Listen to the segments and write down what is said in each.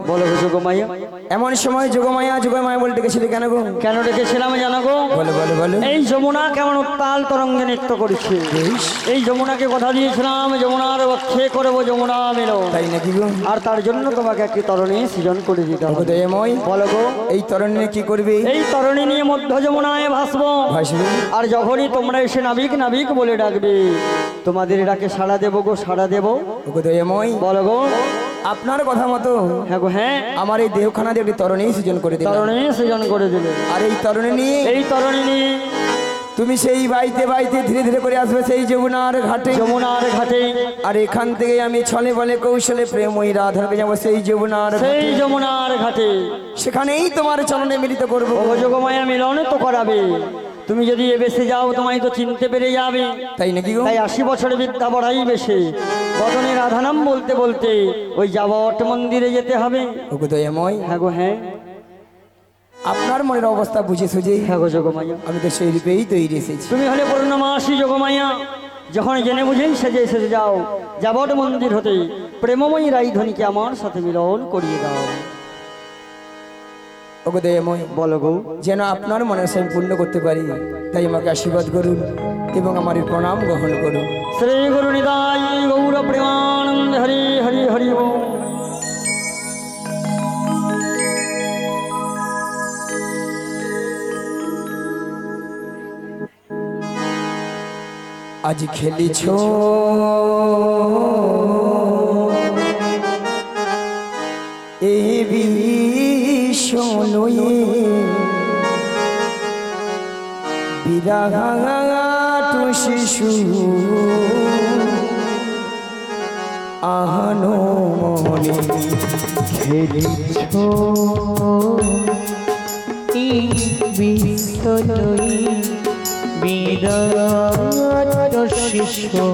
বলো যোগমায়া। এমন সময় যোগমায়া যোগমায়া বলে ডেকেছিলে কেন গো? কেন ডেকেছিলাম জানো গো? বলো বলো বলো। এই যমুনা কেমন উত্তাল তরঙ্গে নৃত্য করছে। এই যমুনাকে কথা দিয়েছিলাম যমুনার বক্ষে করবো যমুনা মেলো। তাই নাকি গো? আর তার জন্য তোমাকে একটি তরণী সৃজন করে দিতে হবে। দয়াময় বলো গো। এই তরণী নিয়ে কি করবে? এই তরণী নিয়ে মধ্য যমুনায় ভাসবো। ভাসবে। আর যখনই তোমরা এসে নাবিক নাবিক বলে ডাকবে তোমাদের ডাকে সাড়া দেবো গো, সাড়া দেবো। দয়াময় বলো গো। আপনার কথা মতো হ্যাঁ গো হ্যাঁ, আমার এই দেহখানা দিয়ে একটি তরণী সৃজন করে দিলাম। তরণী সৃজন করে দিলে। আর এই তরণী নিয়ে এই তরণী নিয়ে তুমি সেই বাইতে বাইতে ধীরে ধীরে করে আসবে সেই যমুনার ঘাটে। যমুনার ঘাটে। আর এখান থেকে আমি ছলে বলে কৌশলে প্রেমই রাধাকে যাবো সেই যমুনার সেই যমুনার ঘাটে। সেখানেই তোমার চরণে মিলিত করবো। ও যোগমায়া মিলন তো করাবে। তুমি যদি এ বেশি যাও তোমায় তো চিনতে পেরে যাবে। তাই নাকি গো? তাই 80 বছরের বিদ্যা বড়াই বেশি। বদনে রাধানাম বলতে বলতে ওই যাবট মন্দিরে যেতে হবে। ওগো দয়াময়। হ্যাঁ গো হ্যাঁ। আপনার মনের অবস্থা বুঝে সুঝে হ্যাঁ গো যোগমায়া। আমি তো সেই রূপেই তৈরি এসেছি। তুমি হলে পূর্ণমাসী যোগমায়া। যখন জেনে বুঝেই সেজে সেজে যাও যাবট মন্দির হতে প্রেমময়ী রাইধনীকে আমার সাথে মিলন করিয়ে দাও। ওগো দয়াময় বলো গো। যেন আপনার মনের আশা আমি পূর্ণ করতে পারি, তাই আমাকে আশীর্বাদ করুন এবং আমার এই প্রণাম গ্রহণ করুন। শ্রী গুরু নিতাই গৌর প্রেমানন্দ হরি হরি হরি ওম। আজ খেলিছ এই বিষয়ে বিরাট শিশু আহানো মনে খেলিছ এই বিশ্বনয়ী বিরাট শিশু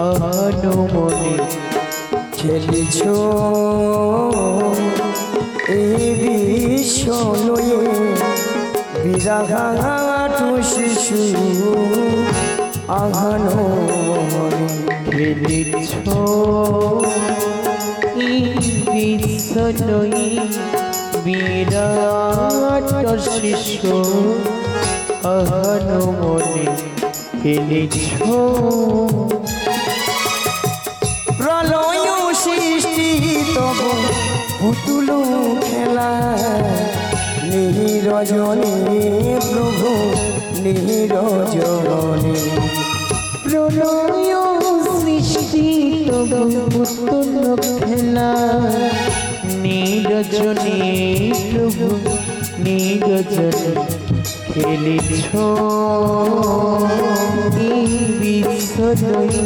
আনমনে খেলিছ এই বিষয়ে বিরাট শিশু আহানো মনে খেলিছ এই বিশ্বনয়ী বিরাট শিশু আনমনে খেলিছ প্রলয় সৃষ্টি তব পুতুল খেলা নিরজনে প্রভু নিরজনে প্রলয় সৃষ্টি তব পুতুল খেলা নিরজনে প্রভু নিরজনে খেলিছ এই বিশ্বনয়ী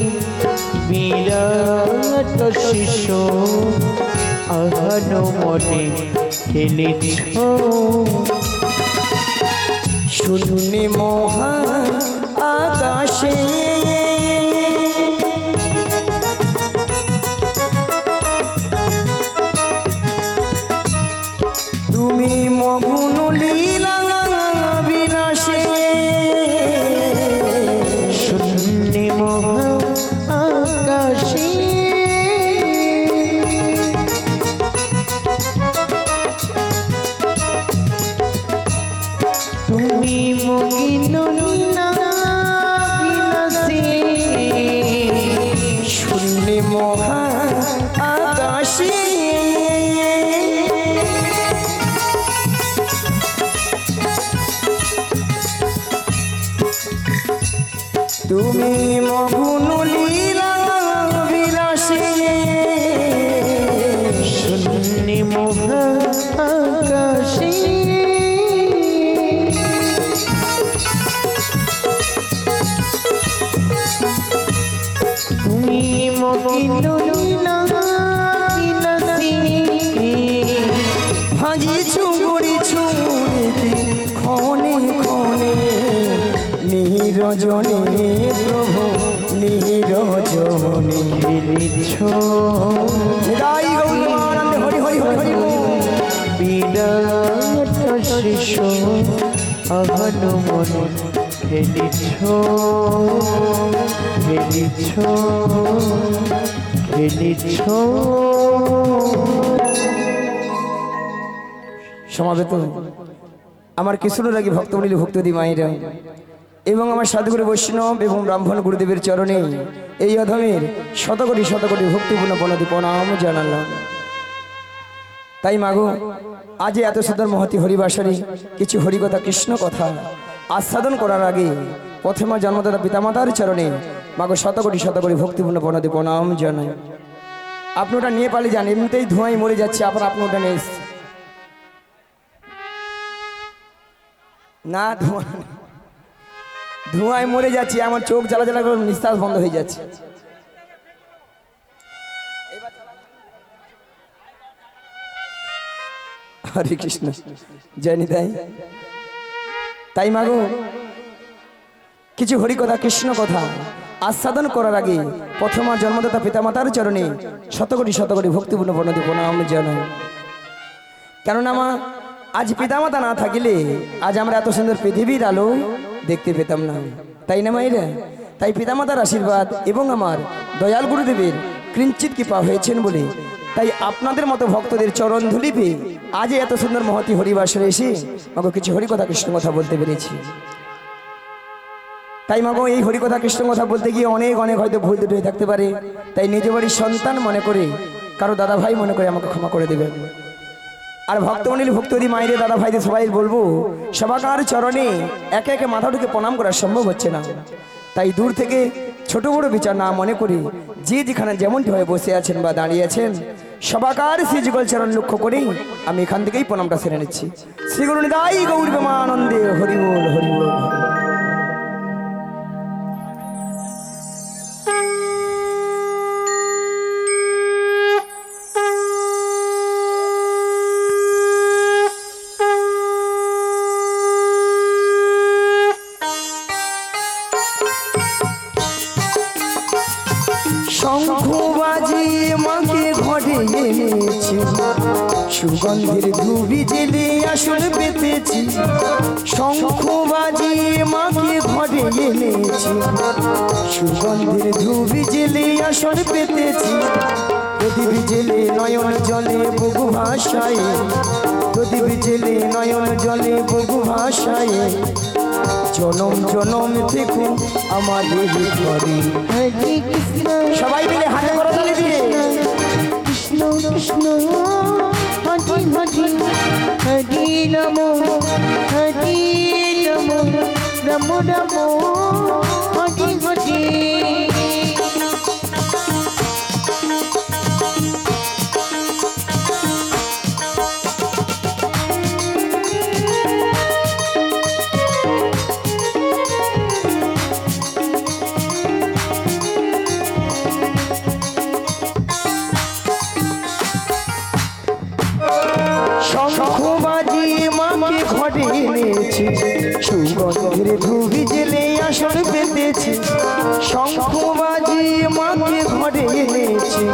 বিরাট শিশু আহানো মনে খেলিছ শুনি মহা আকাশে তুমি মগুন লীলা বিলাসে শূন্য মহা আকাশে তুমি মগিন লীলা বিলাসে শূন্য মহা আকাশে তুমি মগুন লীলা বিলাসে শূন্য মহা আকাশে তুমি মগিন লীলা বিলাসে ভাজিছু গড়িছু ক্ষণে ক্ষণে নিরজনে প্রভু নিরজনে খেলিছ গাই গৌরমানন্দ হরি হরি হরি বল। বিরাট শিশু আহানো মনে খেলিছ খেলিছ খেলিছ সমাবেত আমার কৃষ্ণরাগী ভক্তমণ্ডলী ভক্তদি মায়েরা এবং আমার সাধুগুরু বৈষ্ণব এবং ব্রাহ্মণ গুরুদেবের চরণে এই অধমের শতকোটি শতকোটি ভক্তিপূর্ণ প্রণতি প্রণাম জানালাম। তাই মাগো আজ এত সুন্দর মহতি হরিবাসরে কিছু হরিকথা কৃষ্ণ কথা আস্বাদন করার আগে প্রথমা জন্মদাতা পিতামাতার চরণে মাগো শতকোটি শতকোটি ভক্তিপূর্ণ প্রণতি প্রণাম জানাই। আপনি ওটা নিয়ে পালিয়ে যান, এমনিতেই ধোঁয়ায় মরে যাচ্ছে, আবার আপনি ওটা নিয়ে এসছেন। না ধোঁয়ায় মরে যাচ্ছে, আমার চোখ জ্বালা জ্বালা করে নিঃশ্বাস বন্ধ হয়ে যাচ্ছে। হরে কৃষ্ণ জয় নিতাই। তাই মাগো কিছু হরিকথা কৃষ্ণ কথা আস্বাদন করার আগে প্রথমা জন্মদাতা পিতামাতার চরণে শতকোটি শতকোটি ভক্তিপূর্ণ প্রণতি প্রণাম জানাই। কেননা মা আজ পিতামাতা না থাকিলে আজ আমরা এত সুন্দর পৃথিবীর আলো দেখতে পেতাম না, তাই না মায়েরা? তাই পিতামাতার আশীর্বাদ এবং আমার দয়াল গুরুদেবের কিঞ্চিত কৃপা হয়েছেন বলে তাই আপনাদের মতো ভক্তদের চরণ ধুলি পেয়ে আজ এত সুন্দর মহতি হরিবাসরে এসে মাগো কিছু হরিকথা কৃষ্ণ কথা বলতে পেরেছি। তাই মাগো এই হরিকথা কৃষ্ণ কথা বলতে গিয়ে অনেক অনেক হয়তো ভুল দুটো হয়ে থাকতে পারে, তাই নিজ বাড়ির সন্তান মনে করে কারো দাদা ভাই মনে করে আমাকে ক্ষমা করে দেবেন। আর ভক্তমণ্ডলী ভক্তদি মায়ের দাদা ভাইদের সবাই বলবো সবাকার চরণে একে একে মাথা ঢুকে প্রণাম করা সম্ভব হচ্ছে না, তাই দূর থেকে ছোট বড় বিচার না মনে করে যে যেখানে যেমনটি হয়ে বসে আছেন বা দাঁড়িয়ে আছেন সবাকার শ্রী যুগল চরণ লক্ষ্য করেই আমি এখান থেকেই প্রণামটা সেরে নিচ্ছি। শ্রী গুরু নিতাই গৌর প্রেমানন্দে হরি বল হরি বল। শঙ্খবাজি মাকে ঘরে এনেছি, সুগন্ধের ধুবি জেলে আসন পেতেছি। শঙ্খবাজি মাকে ঘরে এনেছি, সুগন্ধের ধুবি জেলে আসন পেতেছি। প্রদীপ জেলে নয়ন জলে বহু ভাষায়, প্রদীপ জেলে নয়ন জলে বহু ভাষায়। জনম জনম থেকে আমাদের ঘরে সবাই মিলে হাতে করে তালি দিয়ে কৃষ্ণ কৃষ্ণ হরি হরি হরি নমো হরি নমো নম নমো হরি হরি। শঙ্খবাজি মাকে ঘরে এনেছি, সুগন্ধের ধুবি জেলে আসন পেতেছি। শঙ্খবাজি মাকে ঘরে এনেছি,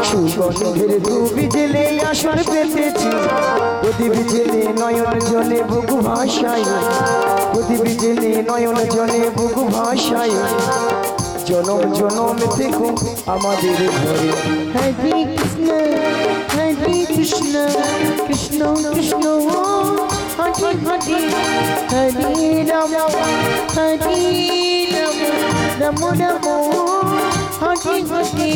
সুগন্ধের ধুবি জেলে আসন পেতেছি। প্রদীপ জেলে নয়ন জলে বহু ভাষায়, প্রদীপ জেলে নয়ন জলে বহু ভাষায়। জনম জনম থেকে আমাদের ঘরে হরে কৃষ্ণ হরে কৃষ্ণ কৃষ্ণ কৃষ্ণ হরে হরে হরে রাম হরে রাম রাম রাম হরে হরে।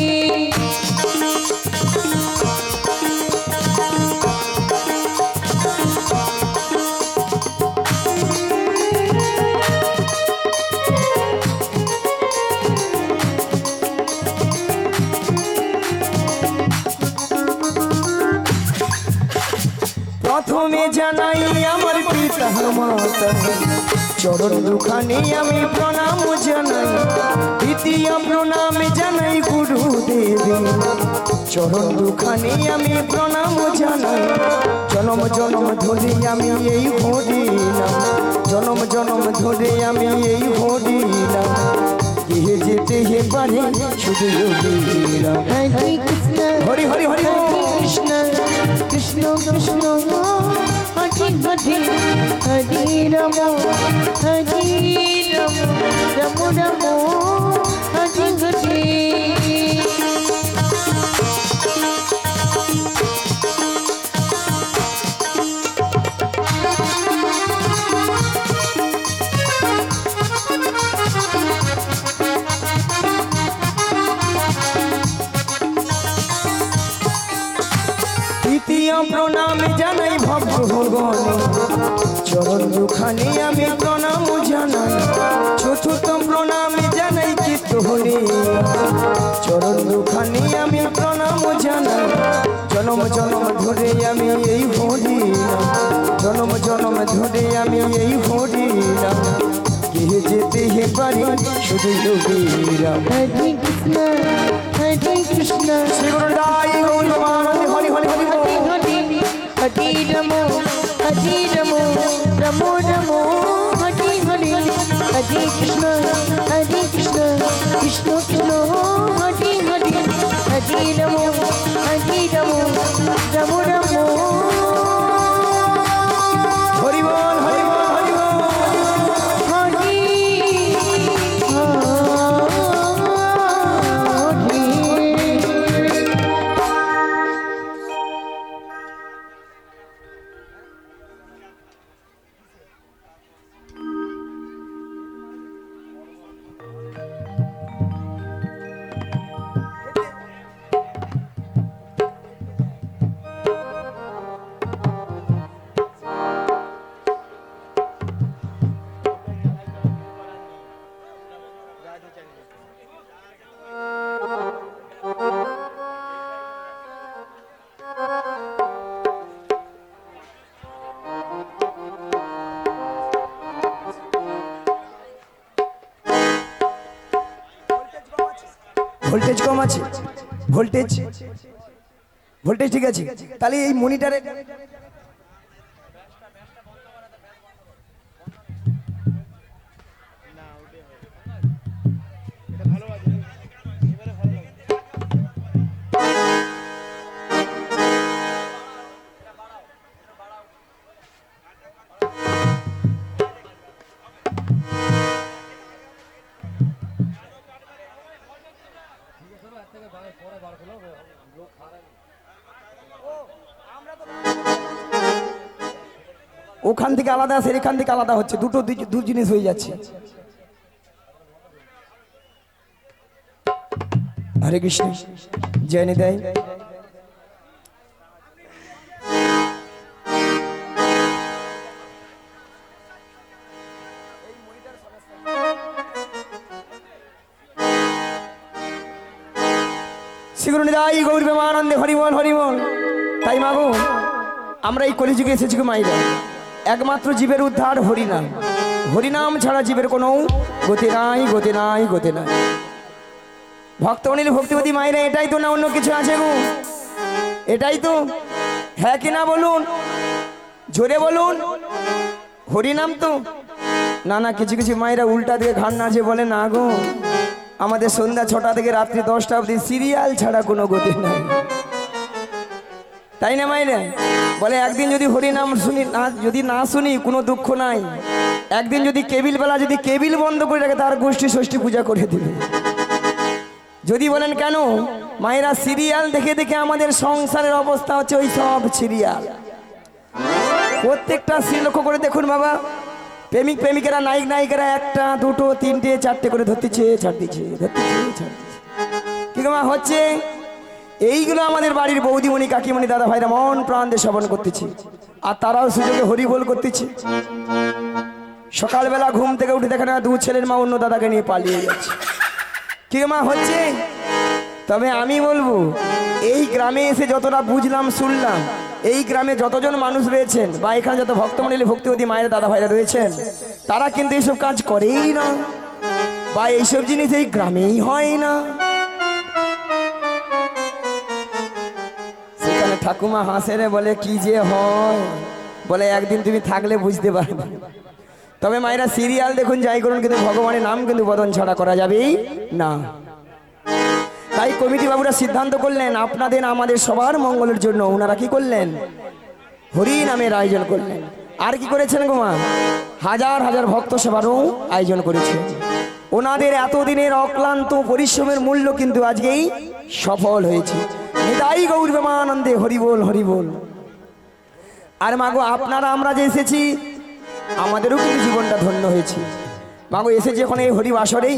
প্রথমে জানাই আমার পিতা মাতা চরণ দুখানে আমি প্রণাম জানাই। দ্বিতীয় প্রণাম জানাই গুরুদেবী চরণ দুখানে আমি প্রণাম জানাই। জনম জনম ধরে আমি এই হরিনাম, জনম জনম ধরে আমি এই হরিনাম। কে যেতে হে পারে শুধু হরিনাম। হরে কৃষ্ণ হরি হরি হরি কৃষ্ণ কৃষ্ণ কৃষ্ণ হরে হরে হরে রাম হরে রাম রাম রাম হরে হরে। তৃতীয় প্রণাম জানাই ভগবানে, চরণ দুখানি আমি প্রণাম জানাই। চতুর্থ প্রণাম জানাই কীর্তনে, চরণ দুখানি আমি প্রণাম জানাই। জনম জনম ধরে আমি এই হরি নাম, জনম জনম ধরে আমি এই হরি নাম, কে যেতে হে পারি শুধু যোগী Ram. Hare Krishna, Hare Krishna, Shri Guru দাই গৌর ভগবানন্দে হরি হরি হরি বল। Hare Hare Ramo, Hare Ramo, Ramo Ramo, Hare Hare, Hare Krishna, Hare Krishna, Krishna Krishna, Hare Hare, Hare Ramo, Hare Ramo, Ramo Ramo. Hari বল হরি বল হরি বল। ভোল্টেজ কম আছে, ভোল্টেজ ভোল্টেজ ঠিক আছে। তাহলে এই মনিটরে ওখান থেকে আলাদা আছে, এখান থেকে আলাদা হচ্ছে, দুটো দু জিনিস হয়ে যাচ্ছে। হরে কৃষ্ণ, জয় নিতাই। শ্রীগুরু নিতাই গৌর প্রেমানন্দে হরি বল হরি বল। তাই মাগো, আমরা এই কলিযুগে এসেছি গো মাইরা, একমাত্র জীবের উদ্ধার হরিনাম। হরিনাম ছাড়া জীবের কোনো গতি নাই, গতি নাই, গতি নাই। ভক্ত অনিল ভক্তিপতি মায়েরা, এটাই তো না অন্য কিছু আছে গো? এটাই তো, হ্যাঁ কি না বলুন, জোরে বলুন। হরিনাম তো না। না, কিছু কিছু মায়েরা উল্টা দিকে ঘাড় নাচে, বলে না গো আমাদের সন্ধ্যা 6টা থেকে রাত্রি 10টা অবধি সিরিয়াল ছাড়া কোনো গতি নাই। তাই না মায়েরা? বলে একদিন যদি হরিনাম শুনি না, যদি না শুনি কোনো দুঃখ নাই। একদিন যদি কেবিল বেলা যদি কেবিল বন্ধ করে রাখে, তার গোষ্ঠী ষষ্ঠী পূজা করে দিবে। যদি বলেন কেন, মায়েরা সিরিয়াল দেখে দেখে আমাদের সংসারের অবস্থা হচ্ছে ওই সব সিরিয়াল। প্রত্যেকটা সিরিয়াল লক্ষ্য করে দেখুন বাবা, প্রেমিক প্রেমিকেরা, নায়ক নায়িকারা 1টা 2টো 3টে 4টে করে ধরতেছে, ছাড় দিচ্ছে, ধরতেছে, ছাড় দিচ্ছে। কি মা হচ্ছে? এইগুলো আমাদের বাড়ির বৌদিমণি, কাকিমণি, দাদা ভাইরা মন প্রাণ দিয়ে শ্রবণ করতেছে, আর তারাও সুযোগে হরিবোল করতেছে। সকালবেলা ঘুম থেকে উঠে দেখে না, 2 ছেলের মা অন্য দাদাকে নিয়ে পালিয়ে যাচ্ছে। কি মা হচ্ছে? তবে আমি বলবো, এই গ্রামে এসে যতটা বুঝলাম শুনলাম, এই গ্রামে যতজন মানুষ রয়েছেন বা এখানে যত ভক্তমণ্ডলী ভক্তিবতী মায়ের দাদা ভাইরা রয়েছেন, তারা কিন্তু এইসব কাজ করেই না, বা এইসব জিনিস এই গ্রামেই হয় না। সেখানে ঠাকুমা হাসে রে, বলে কি যে হয়, বলে একদিন তুমি থাকলে বুঝতে পারবে। তবে মায়েরা সিরিয়াল দেখুন, যাই করুন, কিন্তু ভগবানের নাম কিন্তু বদন ছাড়া করা যাবেই না। তাই কমিটি বাবুরা সিদ্ধান্ত করলেন, আপনাদের আমাদের সবার মঙ্গলের জন্য ওনারা কি করলেন? হরি নামের আয়োজন করলেন। আর কি করেছেন গোমা? হাজার হাজার ভক্ত সভারও আয়োজন করেছেন। ওনাদের এতদিনের অক্লান্ত পরিশ্রমের মূল্য কিন্তু আজকেই সফল হয়েছে। নিতাই গৌর প্রেমানন্দে হরি বল হরি বল। আর মাগো, আপনারা আমরা যে এসেছি, আমাদেরও কিন্তু জীবনটা ধন্য হয়েছে। মাগো এসেছি এখন এই হরি বাসরেই,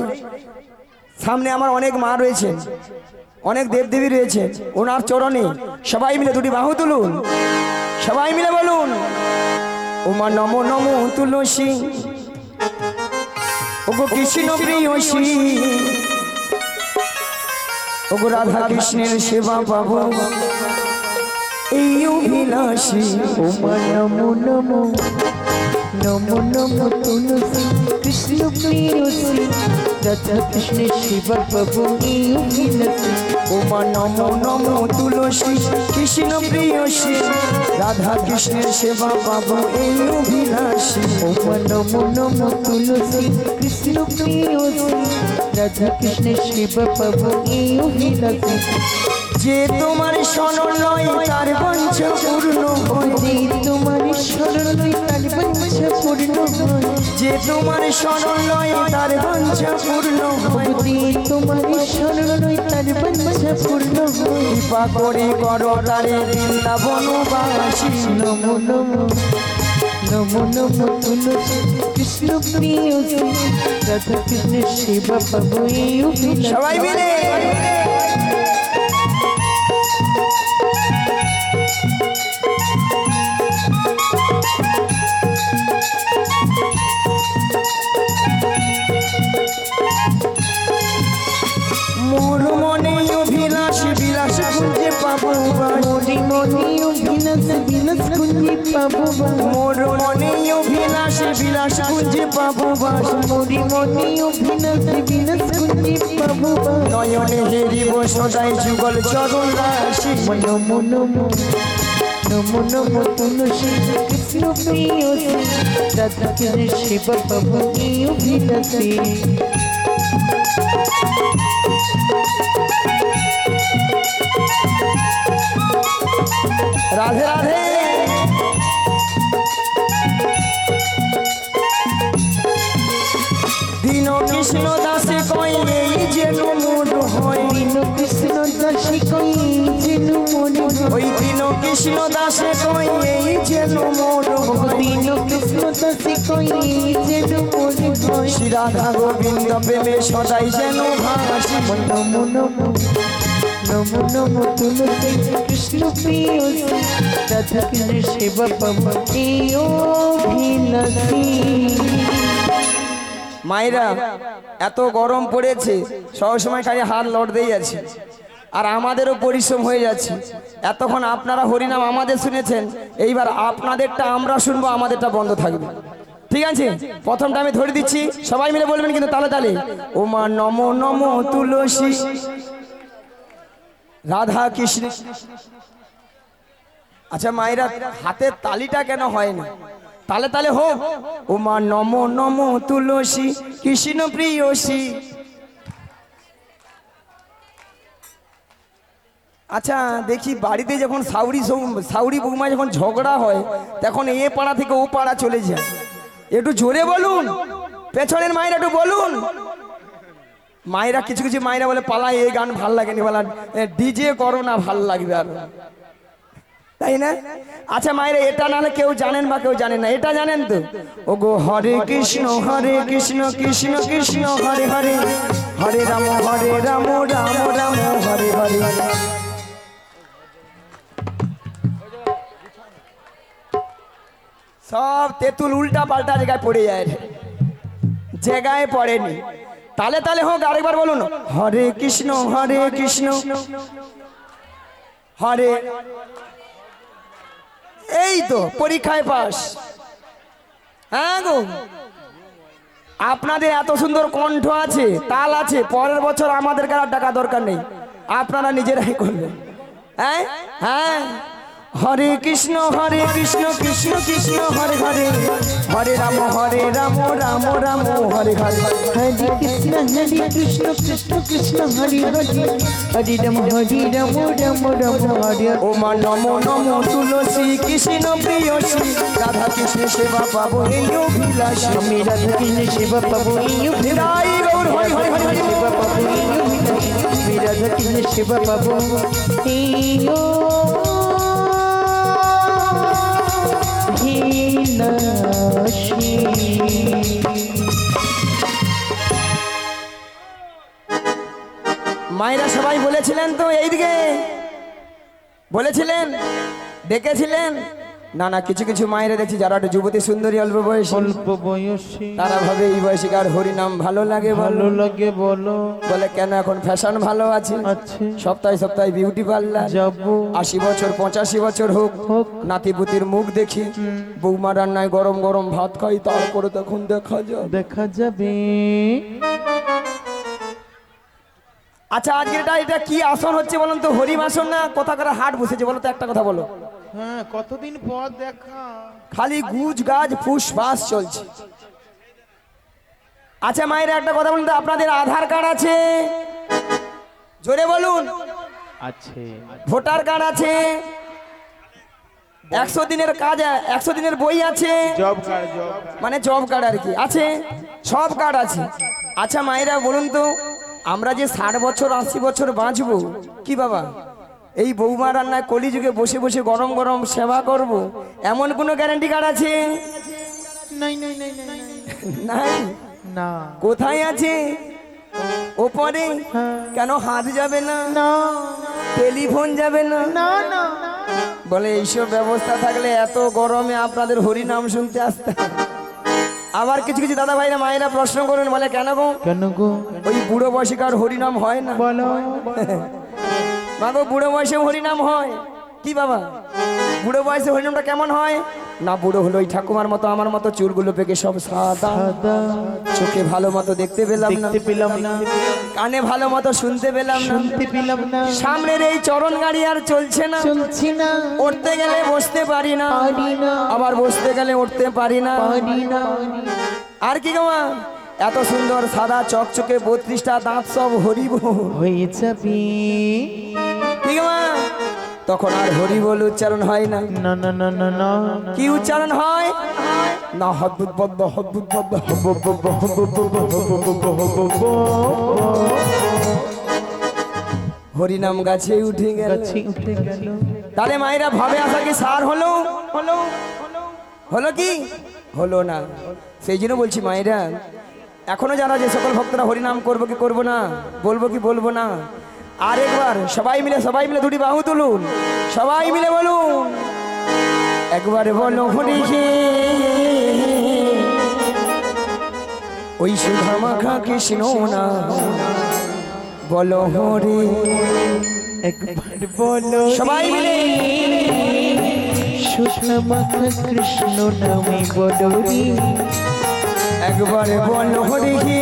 সামনে আমার অনেক মা রয়েছেন, অনেক দেবদেবী রয়েছে, ওনার চরণে সবাই মিলে দুটি বাহু তুলুন, সবাই মিলে বলুন ওমা নমো নমো তুলসী, ওগো কৃষ্ণ প্রিয়সী, ওগো রাধা কৃষ্ণের সেবা পাবো এই অভিলাষী। ওমা নমো নমো নমো নমো তুলসী কৃষ্ণ প্রিয়সী, রাধা কৃষ্ণের সেবা পাবো এই অভিলাষী। ওমা নমো নমো তুলসী কৃষ্ণ প্রিয়সী, রাধা কৃষ্ণের সেবা পাবো এই অভিলাষী। ওমা নমো নমো তুলসী কৃষ্ণ প্রিয়সী, রাধা কৃষ্ণের সেবা পাবো এই অভিলাষী। যে তোমার শরণ নয় তার বাঞ্ছা পূর্ণ হয়, যে তোমার শরণ তার বাঞ্ছা পূর্ণ হয়, যে তোমার শরণ নয় তার বাঞ্ছা পূর্ণ হয়, যে তোমার শরণ তার বাঞ্ছা পূর্ণ হয়। কৃপা করে করো তারে বৃন্দাবনবাসী। নমো নমো নমো নমো তুলসী কৃষ্ণ প্রিয়সী, রাধা কৃষ্ণের সেবা পাবো এই অভিলাষী। সবাই মিলে মোর মনে অভিলাষ বিলাস খুঁজে পাবো বাস, মরি মনি অভিলাষ বিলাস কুঞ্জি পাবো বাস, মোর মনে অভিলাষ বিলাস খুঁজে পাবো বাস। মরি মনি অভিলাষ বিলাস কুঞ্জি পাবো বাস। নয়নে হেরিব সদাই যুগল চরণ রাশি। নমো নমো নমো নমো তুলসী কৃষ্ণ প্রিয়সী, রাধা কৃষ্ণের সেবা পাবো এই অভিলাষী। রাধে রাধে। দীন কৃষ্ণ দাসে কই এই যেন মোর হয়, দীন কৃষ্ণ দাসী কই যেন মনে হয়, ওই দীন কৃষ্ণ দাসে কই এই যেন মোর হয়। দীন কৃষ্ণ দাসী কই যেন মনে হয়। শ্রী রাধা গোবিন্দ প্রেমে সদাই যেন ভাসি। নমো নমো নমো নমো তুলসী কৃষ্ণ প্রিয়সী, রাধা কৃষ্ণের সেবা পাবো এই অভিলাষী। মায়েরা এত গরম পড়েছে, সবসময় খালি হাত লড়তেই আছে, আর আমাদেরও পরিশ্রম হয়ে যাচ্ছে। এতক্ষণ আপনারা হরিনাম আমাদের শুনেছেন, এইবার আপনাদেরটা আমরা শুনবো, আমাদেরটা বন্ধ থাকবে, ঠিক আছে? প্রথমটা আমি ধরে দিচ্ছি, সবাই মিলে বলবেন কিন্তু তালে তালে। ওমা নমো নমো তুলসী রাধা কৃষ্ণ। আচ্ছা মায়েরা, হাতের তালিটা কেন হয় না? তালে তালে হোক। ওমা নমো নমো তুলসী কৃষ্ণ প্রিয়সী। আচ্ছা দেখি বাড়িতে যখন সাউরি বৌমা যখন ঝগড়া হয়, তখন এ পাড়া থেকে ও পাড়া চলে যায়। একটু জোরে বলুন, পেছনের মায়েরা একটু বলুন। মায়েরা কিছু কিছু মায়েরা বলে পালা এই গান ভাল লাগেনি, বলা ডিজে করো না, ভাল লাগবে আর, তাই না? আচ্ছা মায়েরা, এটা নাহলে কেউ জানেন বা কেউ জানেন না, এটা জানেন তো? ও গো হরে কৃষ্ণ কৃষ্ণ কৃষ্ণ হরে হরে, হরে রাম রাম রাম হরে হরে। সব তেঁতুল উল্টা পাল্টা জায়গায় পড়ে যায়, জায়গায় পড়েনি। তালে তালে হোক, আরেকবার বলুন হরে কৃষ্ণ হরে। এই তো পরীক্ষায় পাস। হ্যাঁ গো, আপনাদের এত সুন্দর কণ্ঠ আছে, তাল আছে, পরের বছর আমাদের আর টাকা দরকার নেই, আপনারা নিজেরাই করবেন। হ্যাঁ হ্যাঁ, হরে কৃষ্ণ কৃষ্ণ কৃষ্ণ হরে হরে, হরে রাম রাম রাম হরে হরে। হরে কৃষ্ণ কৃষ্ণ কৃষ্ণ হরে হরে, হরে রাম রাম হরে। ওমা নমো নমো তুলসী কৃষ্ণ প্রিয়সী, রাধা কৃষ্ণ সেবা পাবো এই অভিলাষী। আমি রাধা কৃষ্ণের সেবা পাবো এই জয় গৌর হরি হরি হরি হরি। সেবা পাবো এই অভিলাষী, আমি রাধা কৃষ্ণের সেবা পাবো এই অভিলাষী। সবাই বলেছিলেন তো এইদিকে বলেছিলেন, ডেকেছিলেন? না না, কিছু কিছু মায়েরা দেখছি যারা একটু যুবতী সুন্দরী অল্প বয়সী, অল্প বয়সী তারা ভাবে এই বয়সী কার হরি নাম ভালো লাগে, ভালো লাগে বলো। বলে কেন এখন ফ্যাশন ভালো আছে, আছে সপ্তাহে সপ্তাহে বিউটি পার্লার, যাবো 80 বছর 85 বছর হোক, নাতিপুতির মুখ দেখি, বৌমা রান্নায় গরম গরম ভাত খাই, তারপরে তখন দেখা যায়। দেখা যাবে। আচ্ছা আজকে এটা কি আসন হচ্ছে বলুন তো? হরিম আসন না কোথাকার হাট বসেছে বলো তো, একটা কথা বলো। হ্যাঁ, কতদিন পর দেখা। খালি গুজ গাছ ফুস ফাস চলছে। আচ্ছা মায়ের একটা কথা বলুন তো, আপনাদের আধার কার্ড আছে? জোরে বলুন। আছে। ভোটার কার্ড আছে? 100 দিনের কাজ, 100 দিনের বই আছে, জব কার্ড, জব মানে জব কার্ড আর কি আছে, সব কার্ড আছে। আচ্ছা মায়েরা বলুন তো, আমরা যে 60 বছর 80 বছর বাঁচবো, কি বাবা এই বৌমা রান্নায় কলিযুগে বসে বসে গরম গরম সেবা করব, এমন কোনো গ্যারান্টি কার্ড আছে? নাই নাই নাই নাই নাই। না। কোথায় আছে? ওপরে। কেন হাত যাবে না? না টেলিফোন যাবে না? না না। বলে এইসব ব্যবস্থা থাকলে এত গরমে আপনাদের হরি নাম শুনতে আসতে। আবার কিছু কিছু দাদা ভাইরা মায়েরা প্রশ্ন করেন, বলে কেন গো, কেন গো? ওই বুড়ো বয়সে কার হরিনাম হয় না? বলো। মা গো, বুড়ো বয়সে হরিনাম হয়। কি বাবা, বুড়ো বয়সে হরিনামটা কেমন হয়? না, বুড়ো হলো ওই ঠাকুমার মতো আমার মতো চুলগুলো পেকে সব সাদা, সাদা, চোখে ভালো মতো দেখতে পেলাম না, দেখতে পেলাম না, কানে ভালো মতো শুনতে পেলাম না, শুনতে পেলাম না, সামনের এই চরণ গাড়ি আর চলছে না, চলছি না, উঠতে গেলে বসতে পারি না, পারি না, আবার বসতে গেলে উঠতে পারি না। পারি না। আর কি গো মা, এত সুন্দর সাদা চকচকে 32টা দাঁত সব হরিব হয়ে যাবে। কি গো মা, তখন আর হরি বল উচ্চারণ হয় না। না না না না না। কি উচ্চারণ হয়? না হদ্দুদ বদ্দ হদ্দুদ বদ্দ হরিনাম গাছে উঠে গেল। গাছে উঠে গেল। তাহলে মায়েরা ভাবে আসা কি সার হলো? হলো কি হলো না? সেই জন্য বলছি মায়েরা, এখনো যারা যে সকল ভক্তরা হরিনাম করবো কি করবো না, বলবো কি বলবো না, আর একবার সবাই মিলে দুটি বাহু তুলুন, সবাই মিলে বলুন, একবারে বলো হরি হে, ওই সুধা মাখা কৃষ্ণ না, বলো হরি। একবার বলো সবাই মিলে সুধা মাখা কৃষ্ণ নামে বলো রে। একবারে বলো হরি হে,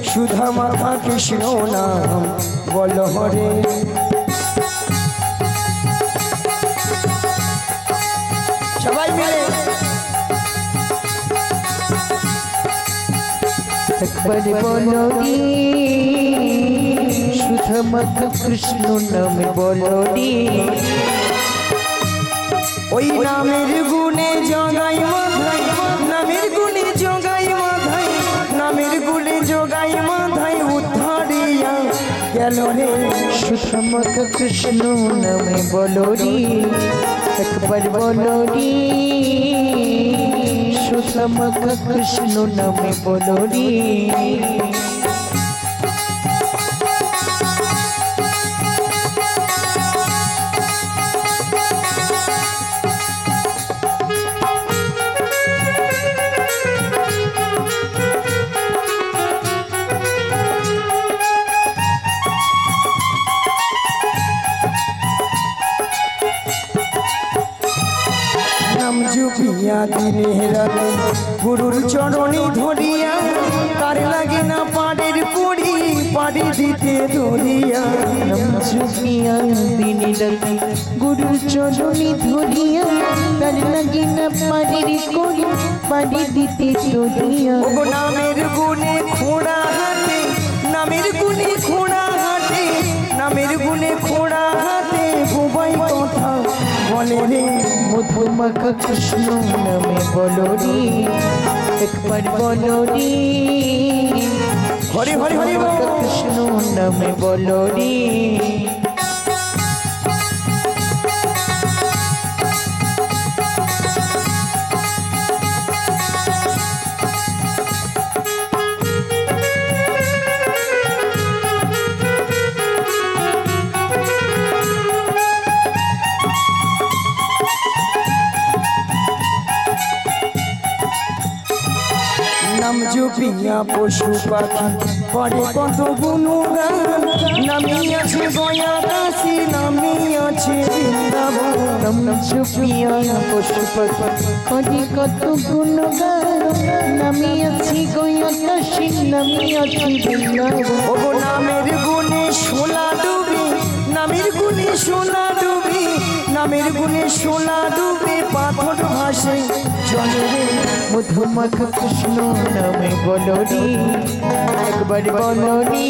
সুধা মাখা কৃষ্ণ নাম বলো হরে। সবাই মিলে একবার বলো রে, সুধা মাখা কৃষ্ণ নামে বলো রে। ওই নামের গুণে জগাই মাধাই, নামের গুণে জগাই মাধাই, নামের গুণে জগাই মাধাই উদ্ধারিয়া গেল রে। সুধা মাখা কৃষ্ণ নামে বলো রে, একবার বলো রে, সুধা মাখা কৃষ্ণ নামে বলো রে। নাম জুপিয়া দিনের রাতে গুরুর চরণে ধরিয়া, তার লাগে না পাড়ের পুরি পাড়ি দিতে ধরিয়া। নাম জপিয়া দিনে রাতে গুরুর চরণে ধরিয়া, তার লাগে না পাড়ির করি পাড়ি দিতে ধরিয়া। ওগো নামের গুণে খোঁড়া হাতে, নামের গুণে খোঁড়া হাতে, নামের গুণে খোঁড়া হাতে বুবাই কথা বলে রে। মধুমাখা কৃষ্ণ নামে বলো রে, একবার বলো রে, হরি হরি হরি বল। মধুমাখা কৃষ্ণ নামে বলো রে। নাম জপিয়া পশু পাখি পরে কত গুণগান নামি আছে গয়া কাশি নামি আছে বৃন্দাবন নাম জপিয়া পশু পাখি করি কত গুণগান নামি আছি গয়া কাশী নামি আছি বৃন্দাবন ওগো নামের গুণে সোনা ডুবি নামের গুণে সোনা ডুবি নামের গুণে সোনা ডুবি পাথর ভাসে জলে রে মধুমাখা কৃষ্ণ নামে বলরি একবার বলরি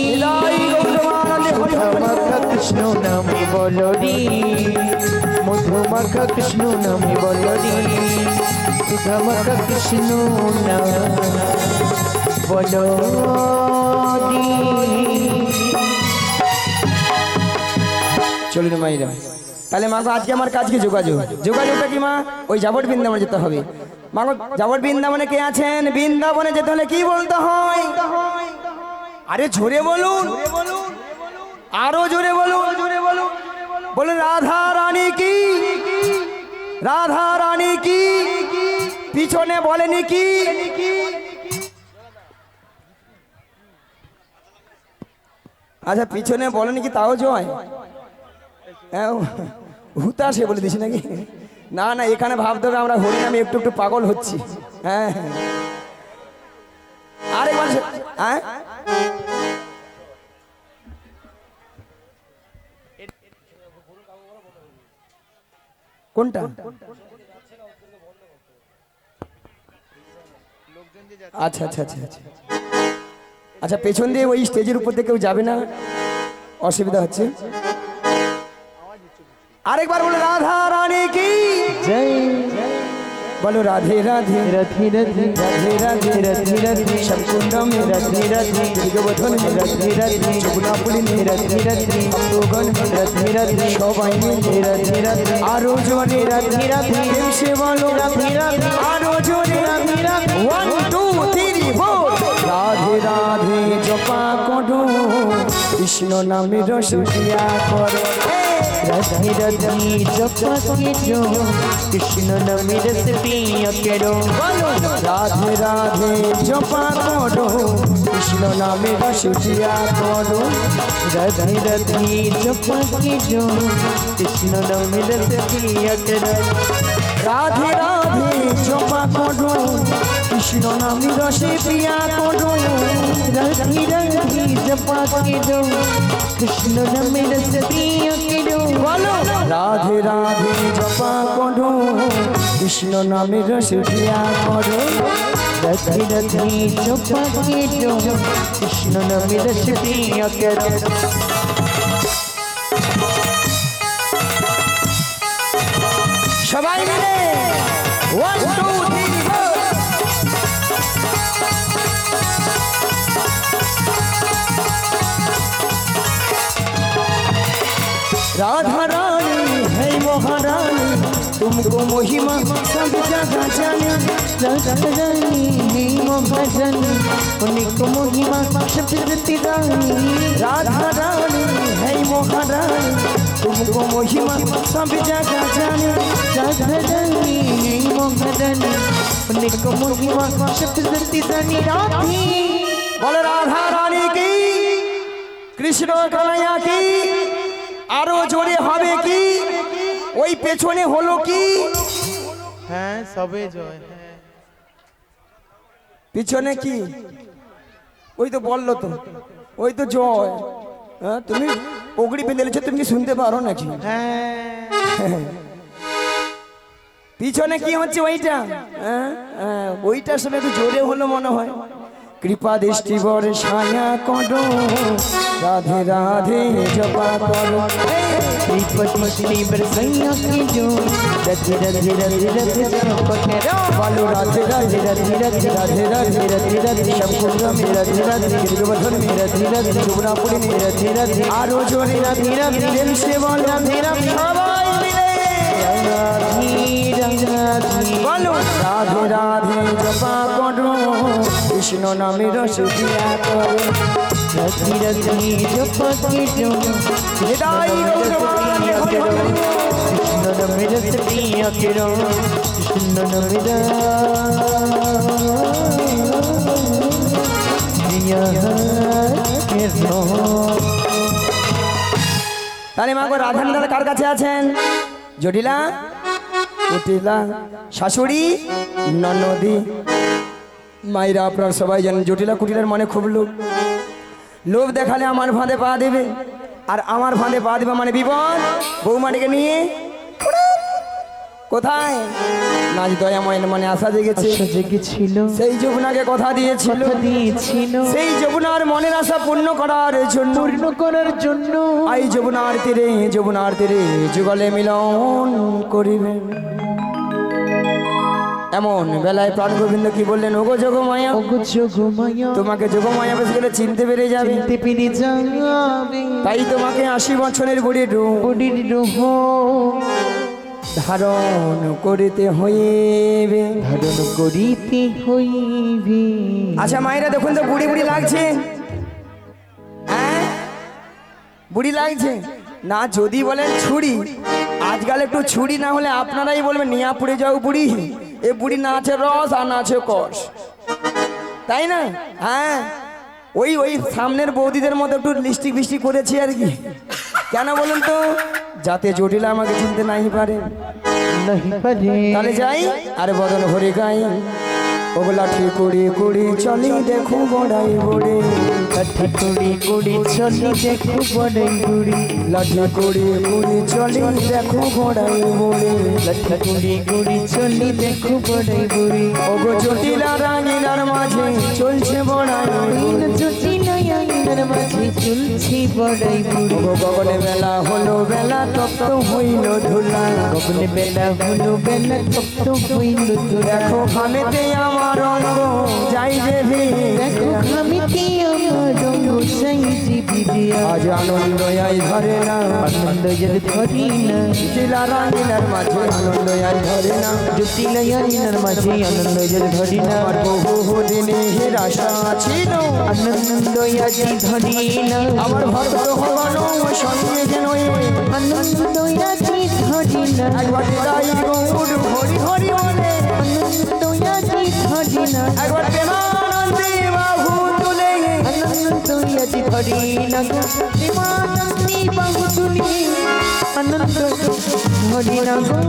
মধুমাখা কৃষ্ণ নামে বলরি মধুমাখা কৃষ্ণ নামে বলরি সুধামাখা কৃষ্ণ নাম বলরি চলুন মাইরা তাহলে মাগো আজকে আমার কাজ কি যোগাযোগটা কি মা ওই যাবট বৃন্দাবনে যেতে হবে মাগো যাবট বৃন্দাবনে কে আছেন বৃন্দাবনে যেতে হলে কি বলতে হয় আরে জোরে বলুন আরো জোরে বলুন বলুন রাধা রানী কি পিছনে বলেনি কি আচ্ছা পিছনে বলেনি কি তাও জয় হ্যাঁ হুতাশে বলে দিছি নাকি না না এখানে ভাবতে হবে আমরা হরিনামে একটু একটু পাগল হচ্ছি হ্যাঁ আরেকবার হ্যাঁ কোনটা আচ্ছা আচ্ছা আচ্ছা আচ্ছা আচ্ছা পেছন দিয়ে ওই স্টেজের উপর দিয়ে কেউ যাবে না অসুবিধা হচ্ছে আরেকবার বলো রাধা রানী কি জয় বলো রাধে রাধে রাধে রাধে রাধে রাধে রাধে রাধে সবকুণ্ড মে রাধে রাধে দীর্ঘবধন মে রাধে রাধে যমুনাপুলি মে রাধে রাধে ভক্তগণ মে রাধে রাধে সবাই মিলে রাধে রাধে আরো জোরে রাধে রাধে প্রেম সে বলো রাধে রাধে আরো জোরে রাধে রাধে 1 2 3 4 রাধে রাধে জপা করো কৃষ্ণ নামে রস দিয়া করো রাধে রাধে জপা কেরো কৃষ্ণ নামে রস পিয়া কেরো রাধে রাধে জপা করো কৃষ্ণ নামে রস দিয়া করো রাধে রাধে জপা কেরো কৃষ্ণ নামে রস পিয়া কেরো রাধে রাধে জপা করো কৃষ্ণ নামে রস পিয়া করো রাধে রাধে জপা কেরো কৃষ্ণ নামে রস পিয়া কেরো রাধে রাধে জপা করো কৃষ্ণ নামে রস পিয়া করো রাধে রাধে জপা কেরো কৃষ্ণ নামে রস পিয়া কেরো সবাই মিলে 1 2 3 4 राधा रानी है महारानी तुमको महिमा सब जगह जाने राधा रानी है महारानी उनको महिमा शब्दती रानी राधा रानी है महारानी तुमको महिमा सब जगह जाने राधा रानी है महारानी उनको महिमा शब्दती रानी राधी बोले राधा रानी की कृष्ण कन्हैया की আরো জোরে হবে কি ওই পেছনে হলো কি হ্যাঁ সবে জয় হ্যাঁ পিছনে কি ওই তো বললো তো ওই তো জয় হ্যাঁ তুমি পগড়ি বেঁধেছো তুমি কি শুনতে পারো নাকি হ্যাঁ পিছনে কি হচ্ছে ওইটা হ্যাঁ হ্যাঁ ওইটা শুনে একটু জোরে হলো মনে হয় কৃপা দৃষ্টি বর ছায়া করো রাধে রাধে জপা করো श्री बरसैया की जो राधे राधे राधे राधे जपा केरो बोलो राधे राधे राधे राधे राधे राधे राधे राधे सबकुंड में राधे राधे गिरगोवर्धन में राधे राधे যমুনাপুরি में राधे राधे आरो जोरे राधे राधे प्रेम से बोल राधे राधे सबाई मिले राधे राधे बोलो राधे राधे जपा करो कृष्ण नामे रस पिया करो राधे राधे जपा केरो हृदय कृष्ण नामे रस पिया केरो कृष्ण नामे रस কেন তাহলে মা গো রাধারানী তাহলে কার কাছে আছেন? জটিলা, কুটিলা, শাশুড়ি, ননদি। মায়েরা আপনার সবাই জানেন জটিলা কুটিলার মানে খুব লোভ। লোভ দেখালে আমার ফাঁদে পা দেবে, আর আমার ফাঁদে পা দেবে মানে বিপদ। বৌমাটিকে নিয়ে কোথায়? নাচ দয়াময় মানে আশা জেগেছে, জেগেছিল সেই যমুনাকে কথা দিয়েছিল, সেই যমুনার মনের আশা পূর্ণ করার জন্য, আই যমুনার তীরে যুগলে মিলন করিবেন। এমন বেলায় প্রাণ গোবিন্দ কি বললেন? ওগো যোগমায়া, তোমাকে যোগমায়া বেশ গেলে চিনতে পেরে যাবে, তাই তোমাকে 80 বছরের বুড়ির রূপ ধারণ করিতে হইবে। আচ্ছা মায়েরা দেখুন তো বুড়ি বুড়ি লাগছে, হ্যাঁ বুড়ি লাগছে না? যদি বলেন ছুরি, আজকাল একটু ছুরি না হলে আপনারাই বলবেন নিয়া পুড়ে যাও বুড়ি। এ বুড়ি না আছে রস আর না আছে কষ, তাই না? হ্যাঁ ওই সামনের বৌদিদের মতো একটু লিস্টিক ফিস্টিক করেছি আর কি। কেন বলুন তো? যাতে জটিলা আমাকে চিনতে নাই পারে। তাহলে যাই আর বদন ভরে গাই, ওগুলা ঠিক কুড়ি চলি দেখো বড়াই বড়ে, লাঠি কুড়ি চলি দেখো বড়াই বুড়ি, লাঠি কুড়ি চলি দেখো বড়াই বড়ে, লাঠি কুড়ি চলি দেখো বড়াই বুড়ি। ওগো জটিলা রাঙিনার মাঝে চলছে বড়াই বড়ে, জটিলার মাঝে চলছে বড়াই বুড়ি। ওগো গগনে বেলা হলো বেলা তপ্ত হইল ধুলা, গগনে বেলা হলো বেলা তপ্ত হইল ধুলা। দেখো খামেতে আমার অঙ্গ যাই যে দেখো খামিতে আমার রঙ যাই যে ভিজিয়া, আজ আনন্দ আই ধরে না, আনন্দ যদি ধরি না, জটিলা রাঙিনার মাঝে আনন্দ আই ধরে না, জটিলার মাঝে আনন্দ যদি ধরি না। আমার বহু দিনের আশা ছিল, আনন্দ আজি ধরি না, আমার ভক্ত ভগবান সঙ্গে যেন আনন্দ আজি ধরি না, একবার দিদাই গৌর হরি হরি বলে, আনন্দ আজি ধরি না, একবার প্রেমানন্দে বাহু তুলে, আনন্দ আজি ধরি না, প্রেমানন্দে বাহু তুলে, আনন্দ ধরি না গো।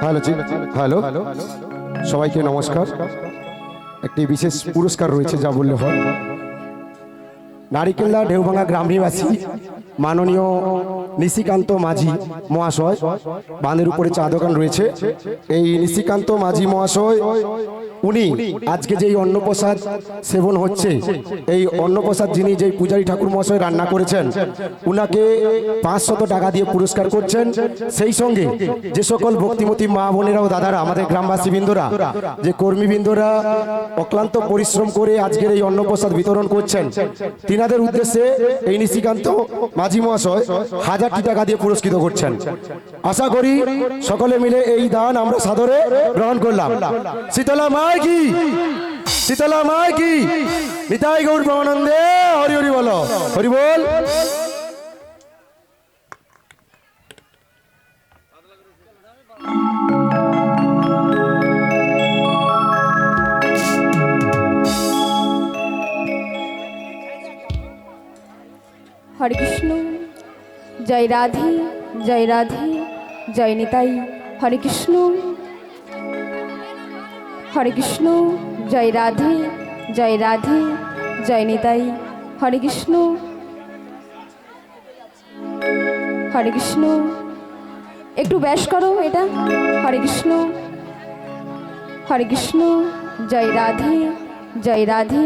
হ্যালো জি, হ্যালো সবাইকে নমস্কার। একটি বিশেষ পুরস্কার রয়েছে যা বললে হয়। নারিকেলদা ঢেউভাঙা গ্রাম নিবাসী মাননীয় নিশিকান্ত মাঝি মহাশয়, বাঁধের উপরে চা দোকান রয়েছে। এই নিশিকান্ত মাঝি মহাশয় উনি আজকে যেই অন্নপ্রসাদ সেবন হচ্ছে, এই অন্নপ্রসাদ যিনি যেই পূজারী ঠাকুর মহাশয় রান্না করেছেন, উনাকে 500 টাকা দিয়ে পুরস্কার করছেন। সেই সঙ্গে যে সকল ভক্তিমতী মা বোনেরা ও দাদারা, আমাদের গ্রামবাসী বৃন্দরা, যে কর্মীবৃন্দরা অক্লান্ত পরিশ্রম করে আজকের এই অন্নপ্রসাদ বিতরণ করছেন, তিনাদের উদ্দেশ্যে এই নিশিকান্ত মাঝি মহাশয় 1000 টাকা দিয়ে পুরস্কৃত করছেন। আশা করি সকলে মিলে এই দান আমরা সাদরে গ্রহণ করলাম। শীতলা মা কি, শীতলা মা কি, নিতাই গৌর প্রেমানন্দে হরি হরি বলো, হরি বল। হরে কৃষ্ণ, জয় রাধে জয় রাধে জয় নিতাই। হরে কৃষ্ণ, হরে কৃষ্ণ, জয় রাধে জয় রাধে জয় নিতাই। হরে কৃষ্ণ, হরে কৃষ্ণ, একটু ব্যাস করো এটা। হরে কৃষ্ণ, হরে কৃষ্ণ, জয় রাধে জয় রাধে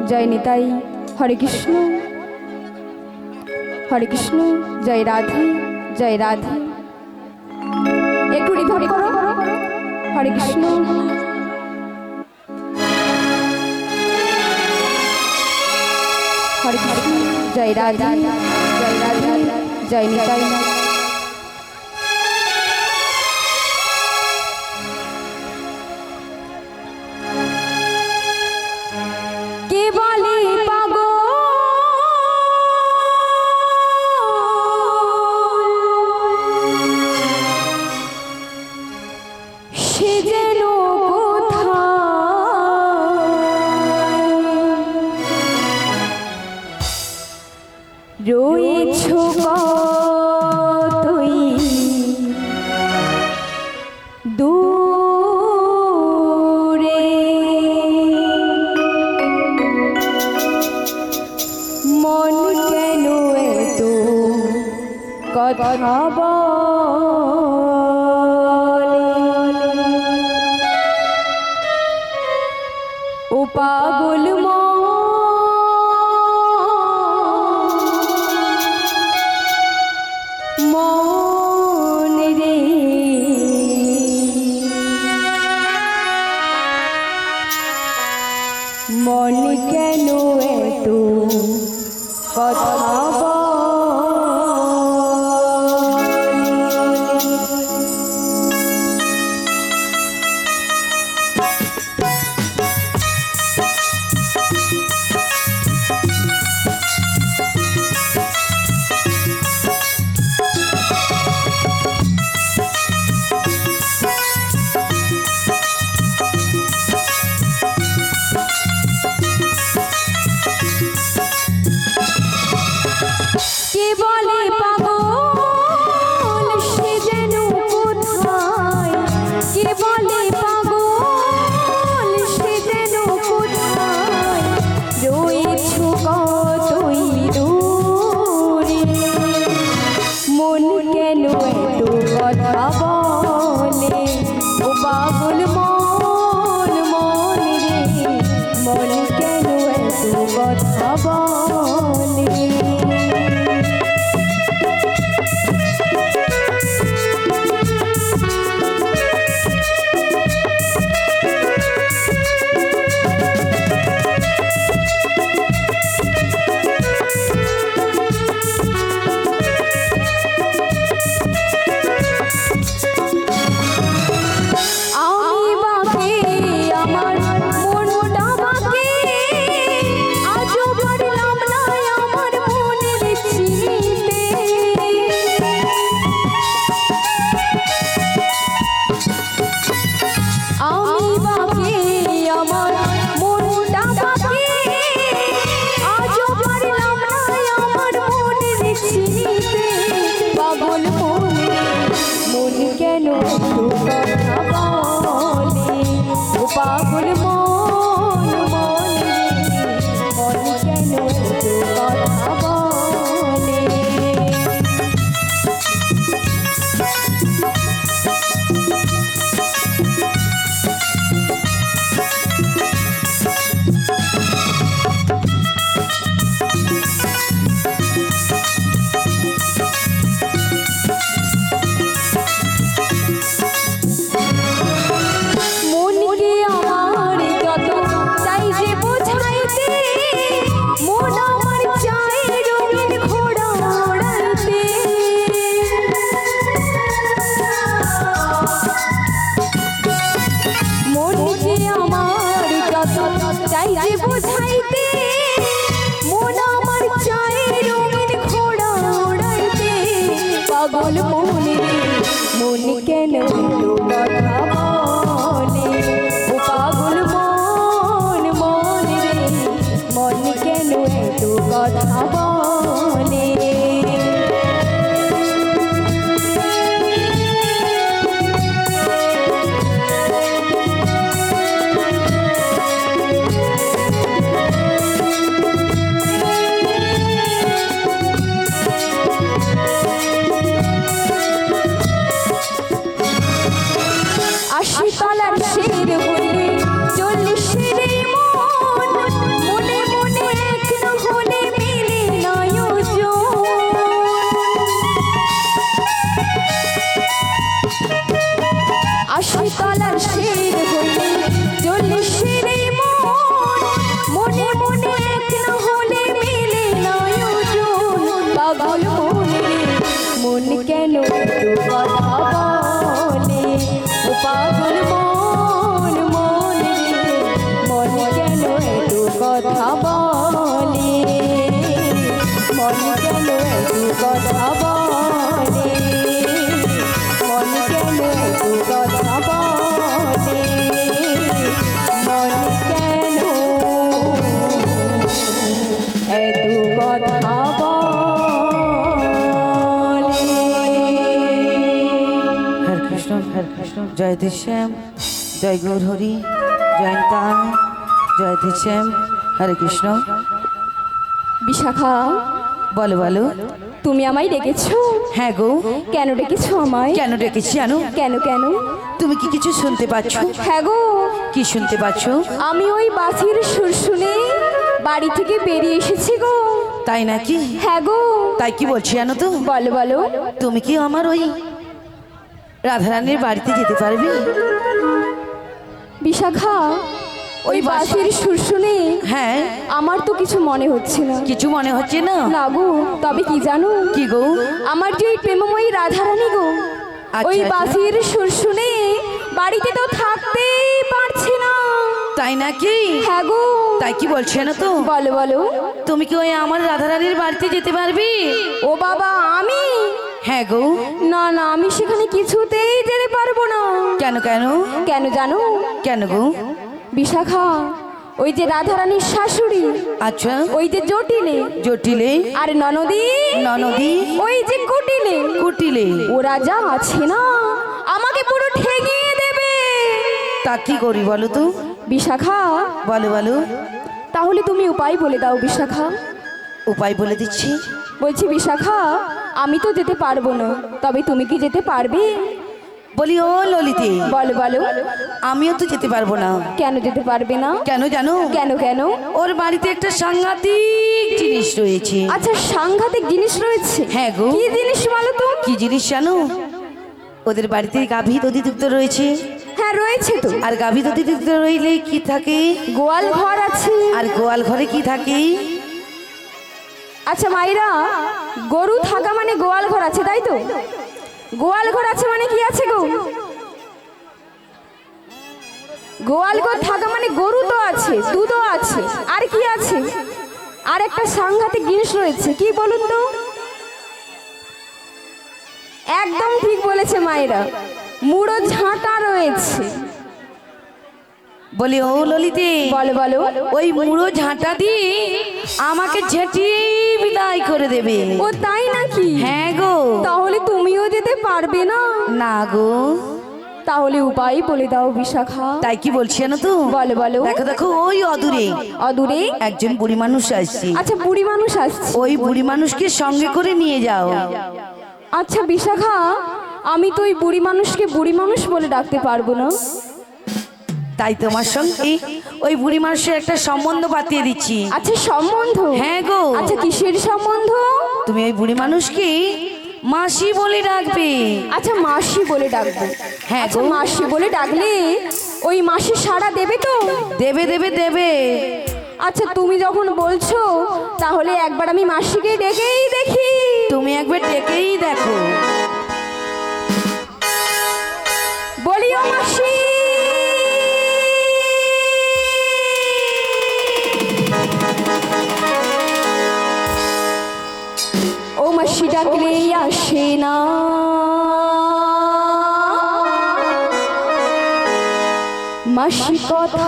জয় নিতাই। হরে কৃষ্ণ, হরে কৃষ্ণ, জয় রাধে জয় রাধে। একটু রিভাব করো। হরে কৃষ্ণ, হরে কৃষ্ণ, জয় রাধে জয় রাধে জয় নিতাই। কে বলে পাগল সে যেন কোথায় কথা বলে ও পাগল মন রে মন কেন এত কথা বলে কে বলে পাগল সে যেন কোথায় কে বলে পাগল সে যেন কোথায় রয়েছ কতই দূরে মন কেন এত কথা বলে ও পাগল মন মন রে মন কেন এত কথা বলে আমি বাকে আমার মনটা বাকে আজও পারলাম না আমার মনের চিনতে আমি বাকে আমার মনটা বাকে আজও পারলাম না আমার মনের চিনতে পাগল মন কেন এত কথা বলে ও পাগল মন মন রে মন কেন এত কথা বলে মনকে আমার যত চাই যে বোঝাইতে মন আমার চাই রঙিন ঘোড়া ওড়াইতে মনকে আমার যত চাই যে বোঝাইতে মন আমার চাই রঙিন ঘোড়া ওড়াইতে পাগল মন রে মন কেন এত কথা বলে ও পাগল মন মন রে মন কেন এত কথা বলে আশি তলার শের হলে 40 রে মন মনে মনে এক না হলে মিলে নয়জন আশি তলার শের হলে 40 রে মন মনে মনে এক না হলে মিলে নয়জন পাগল মন রে মন কেন এত কথা বলে ও পাগল মন মন রে মন কেন এত কথা বলে মন কেন এত কথা বলে মন কেন এত কথা বলে মন কেন এত কথা জয় শ্যাম জয় গৌর হরি জয় নিতাই জয় শ্যাম হরে কৃষ্ণ। বিশাখা বলো বলো। তুমি আমায় ডেকেছো? হ্যাঁ গো। কেন ডেকেছো আমায়? কেন ডেকেছি জানো? কেন কেন? তুমি কি কিছু শুনতে পাচ্ছ? হ্যাঁ গো। কি শুনতে পাচ্ছ? আমি ওই বাঁশির সুর শুনে বাড়ি থেকে বেরিয়ে এসেছি গো। তাই নাকি? হ্যাঁ গো। তাই কি বলছি জানো তো? বলো বলো। তুমি কি আমার ওই রাধারানীর বাড়িতে যেতে পারবে? বিশাখা, ওই ওই বাঁশির সুর শুনে হ্যাঁ। আমার তো কিছু মনে হচ্ছে না। কিছু মনে হচ্ছে না? না গো, তবে কি জানো? কি গো? আমার যে ওই প্রেমময়ী রাধারানী গো, আচ্ছা, ওই আচ্ছা। বাঁশির সুর শুনে বাড়িতে তো থাকতেই পারছে না। তাই নাকি? হ্যাঁ গো। তাই কি বলছে না তো? বলো বলো। তুমি কি ওই আমার রাধারানীর বাড়িতে যেতে পারবে? ও বাবা, আমি? হ্যাঁ গো। না না, আমি সেখানে কিছুতেই যেতে পারবো না। কেন কেন? কেন জানো? কেন গো? বিশাখা, ওই যে রাধারানীর শাশুড়ি, আচ্ছা। ওই যে জটিলে, জটিলে আর ননদী, ননদী, ওই যে কুটিলে, কুটিলে, ওরা যা আছে না, আমাকে পুরো ঠেঙিয়ে দেবে। তা কি করি বলো তো? বিশাখা, বলো বলো। তাহলে তুমি উপায় বলে দাও বিশাখা। উপায় বলে দিচ্ছি। বলছি বিশাখা, আমি তো যেতে পারবো না, তবে তুমি কি যেতে পারবে? বলি ও ললিতে, বলো বলো। আমিও তো যেতে পারবো না। কেন যেতে পারবে না? কেন জানো? কেন কেন? ওর বাড়িতে একটা সাংঘাতিক জিনিস রয়েছে। আচ্ছা, সাংঘাতিক জিনিস রয়েছে? হ্যাঁ গো। কি জিনিস বলো তো? কি জিনিস জানো? ওদের বাড়িতে গাভী দধিযুক্ত রয়েছে। হ্যাঁ, রয়েছে তো। আর গাভী দধিযুক্ত রইলে কি থাকে? গোয়াল ঘর আছে। আর গোয়াল ঘরে কি থাকে? আচ্ছা মাইরা, গরু থাকা মানে গোয়াল ঘর আছে, তাই তো? গোয়াল ঘর আছে মানে কি আছে গো? গোয়াল ঘর থাকা মানে গরু তো আছে, দুধও আছে, আর কি আছে? আর একটা সাংঘাতিক জিনিস রয়েছে, কি বলুন তো? একদম ঠিক বলেছে মায়েরা, মুড়ো ঝাঁটা রয়েছে। বলি ও ললিতে, বলো বলো। ওই মুড়ো ঝাঁটা দিয়ে আমাকে ঝেঁটিয়ে বিদায় করে দেবে। ও তাই নাকি? হ্যাঁ গো। তাহলে তুমিও যেতে পারবে না? না গো। তাহলে উপায় বলে দাও বিশাখা। তাই কি বলছি না তো? বলো বলো। দেখো দেখো, ওই অদূরে অদূরে একজন বুড়ি মানুষ আসছে। আচ্ছা, বুড়ি মানুষ আসছে। ওই বুড়ি মানুষকে সঙ্গে করে নিয়ে যাও। আচ্ছা বিশাখা, আমি তো ওই বুড়ি মানুষকে বুড়ি মানুষ বলে ডাকতে পারবো না। তাই তোমার সঙ্গে ওই বুড়ি মানুষের একটা সম্বন্ধ পাতিয়ে দিচ্ছি। আচ্ছা, সম্বন্ধ? হ্যাঁ গো। আচ্ছা, কিসের সম্বন্ধ? তুমি ওই বুড়ি মানুষকে মাসি বলে ডাকবে। আচ্ছা, মাসি বলে ডাকবো। হ্যাঁ আচ্ছা, গো। মাসি বলে ডাকলে ওই মাসি সাড়া দেবে তো? দেবে দেবে দেবে। আচ্ছা, তুমি যখন বলছো তাহলে একবার আমি মাসিকে ডেকেই দেখি। তুমি একবার ডেকেই দেখো। বলি ও মাসি। ও মাসি ডাকলে আসে না, মাসি কথা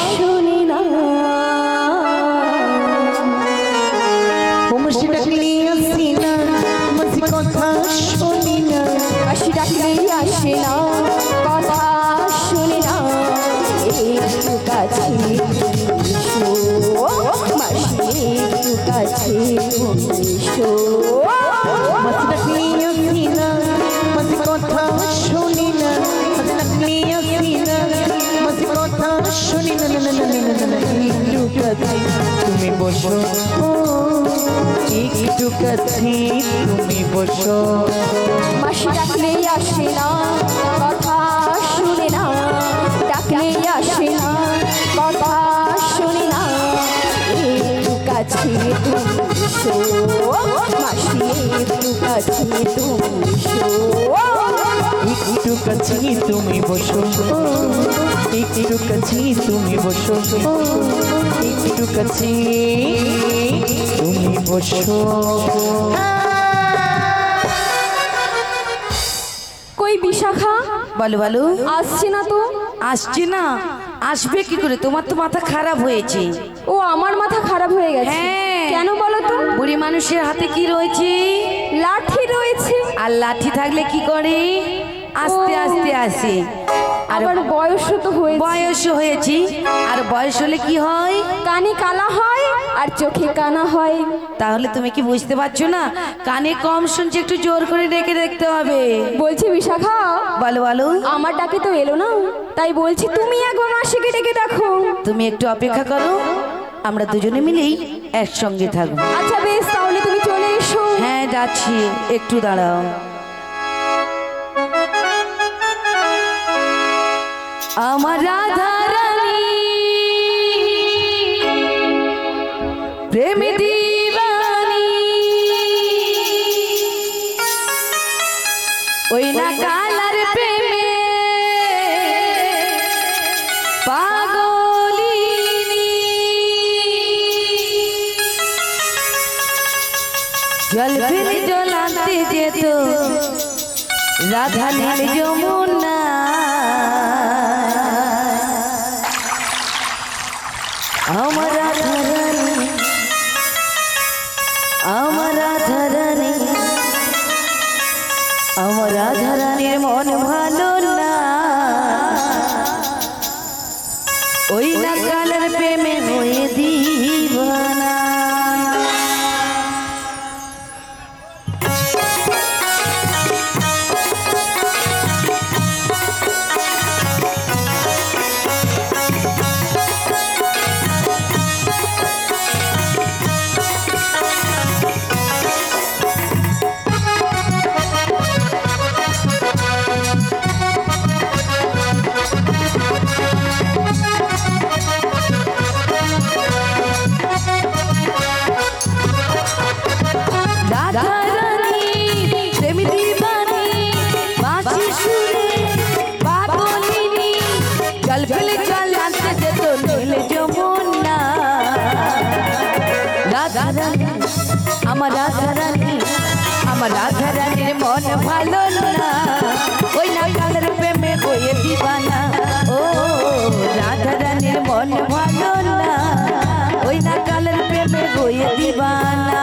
শুনি না। মাসি ডাকলে আসে না, মাসি কথা শুনি না। মাসি ডাকলে আসে না, কথা শুনি না। একটু কাছে এসো, মাসি একটু কাছে এসো। মাসি ডাকলে আসে না, মাসি কথা শুনি না। মাসি ডাকলে আসে না, মাসি কথা শুনি না। না না না না না, একটু কাছে তুমি বসো, একটু কাছে তুমি বসো। মাসি ডাকলে আসে না, কথা শুনে না। ডাকলে আসে না, কথা শুনে না। একটু কাছে তুমি এসো, মাসি একটু কাছে তুমি এসো। একটু কাছে তুমি বসো, একটু কাছে তুমি বসো, একটু কাছে তুমি বসো। কই বিশাখা? বলো বলো। আসছে না তো? আসছে না? আসবে কি করে? তোমার তো মাথা খারাপ হয়েছে। ও, আমার মাথা খারাপ হয়ে গেছে? হ্যাঁ। কেন বলো তো? বুড়ি মানুষের হাতে কি রয়েছে? লাঠি রয়েছে। আর লাঠি থাকলে কি করে? আস্তে আস্তে আসে। আর আবার বয়স তো হয়েছে। বয়স হয়েছে। আর বয়স হলে কি হয়? কানে কালা হয়, আর চোখে কানা হয়। তাহলে তুমি কি বুঝতে পারছো না? কানে কম শুনছে, একটু জোর করে ডেকে দেখতে হবে। বলছি বিশাখা, বলো বলো। আমার ডাকে তো এলো না, তাই বলছি তুমি একবার মাসিকে ডেকে দেখো। তুমি একটু অপেক্ষা করো, আমরা দুজনে মিলেই একসঙ্গে থাকবো। আচ্ছা বেশ, তাহলে তুমি চলে এসো। হ্যাঁ যাচ্ছি, একটু দাঁড়াও। আমার রাধা রানী প্রেম দিবানী, ওই না কালার প্রেমে পাগলিনী, জল ফির জলাতে যেত রাধা নীল যমুনা, আমার রাধা রানী, আমার রাধা রানী, আমার রাধা রানীর মন ভালো না, ওই না কালের প্রেমে হয়ে দিবানা। আমার রাধা রানী, আমার রাধা রানীর মন ভালো না, ওই না কালের প্রেমে হয়ে দিবানা। ও রাধা রানীর মন ভালো না, ওই না কালের প্রেমে হয়ে দিবানা।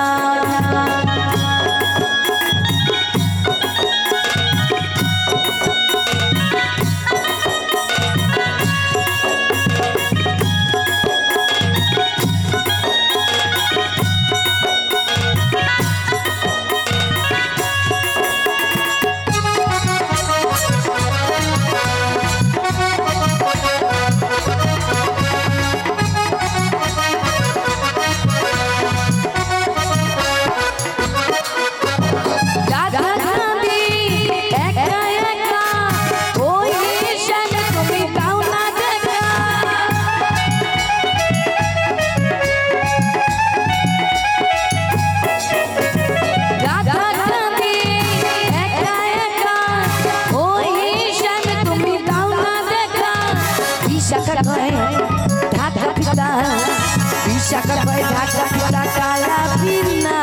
বিশাখা কয় ঢাকা পিতা কালা বিনা,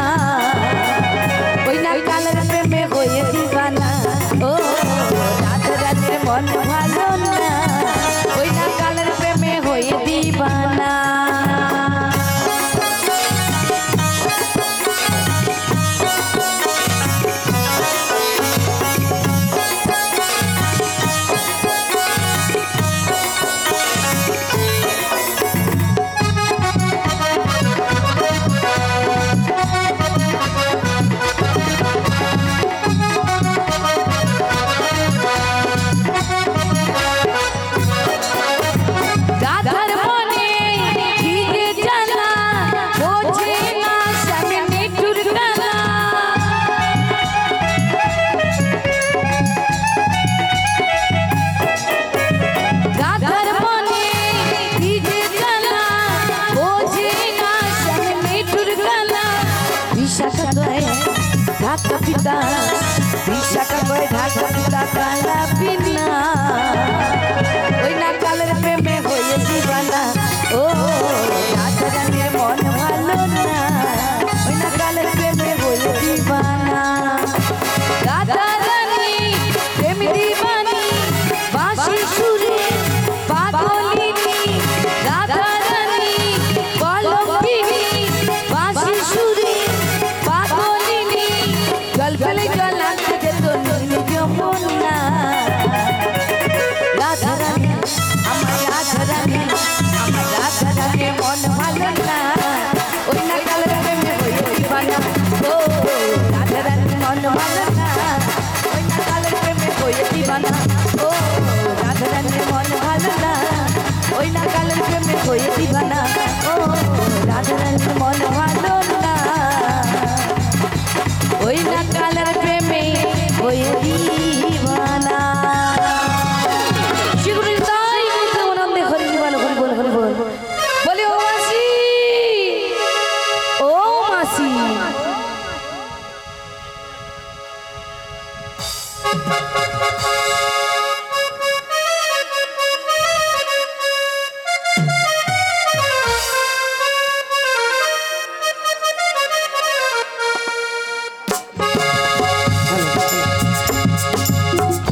ওই না কালের প্রেমে হয়ে দিবানা। ও রাধা রাধের মন ভালো না, ওই না কালের প্রেমে হয়ে দিবানা। ঢাকা পিতা বিশাখা কয় ঢাকা পিতা কালা বিনা, ওই না কালের প্রেমে হয়ে দিবানা। ও রাধা রানীর মন ভালো না, ওই না কালের প্রেমে হয়ে দিবানা। রাধা রানী প্রেম দিবানী, বাঁশি সুরে পাগলিনী, রাধা রানী কলঙ্কিনী, বাঁশি সুরে পাগলিনী, জল ফেলে জল আনতে যেত নীল যমুনা। রাধা রানী, আমার রাধা রানী, আমার রাধা রানী মন ভালো না,